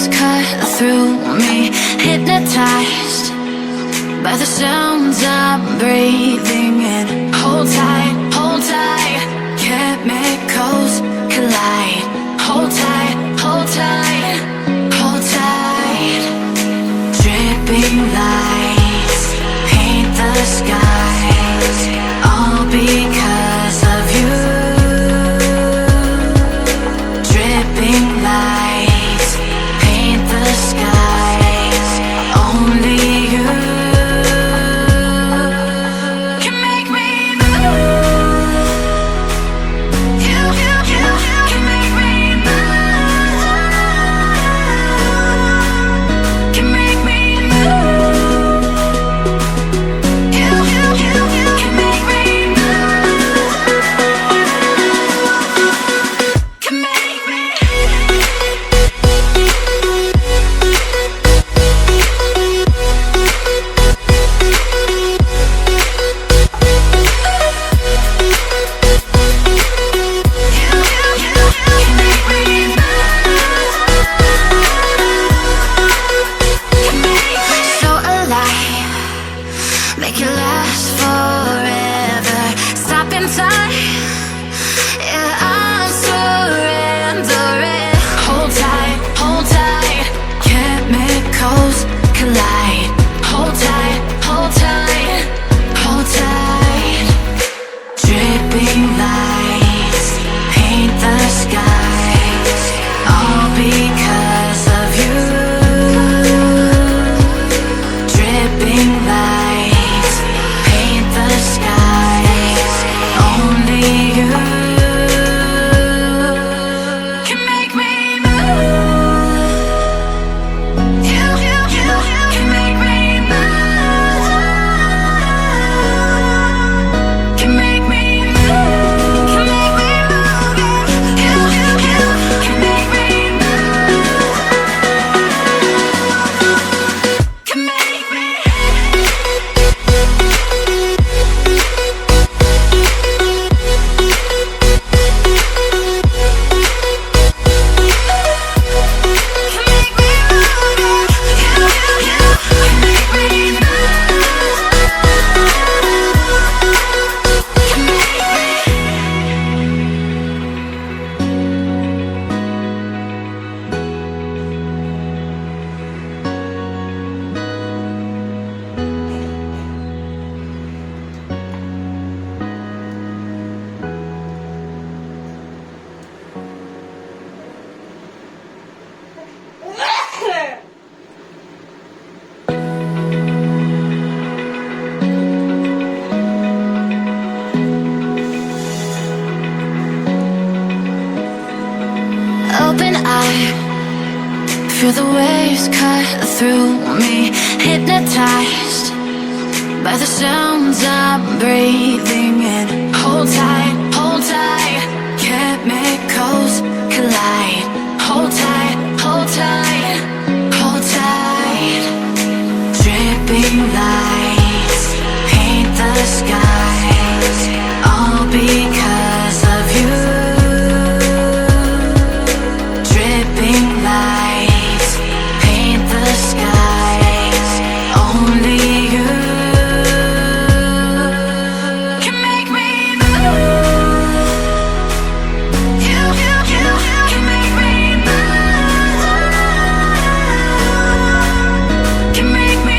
waves cut through me, hypnotized by the sounds I'm breathing in. Hold tight, chemicals collide. Hold tight, hold tight, hold tight. Dripping lights paint the skies, all because of you. Dripping lights paint the skies, only you can make me move. You can make me move. Can make me move. You can make me move. Can make me. So alive, make it last forever. Stop in time, yeah, I'm surrendering. Hold tight, chemicals collide. Hold tight, hold tight, hold tight. Dripping lights paint the skies, all because of you. Dripping lights paint the skies, only you can make me move. You can make me move. Can make me move. Can make me move. You can make me move. Can make me. Open eye, feel the waves cut through me, hypnotized by the sounds I'm breathing in. Hold tight,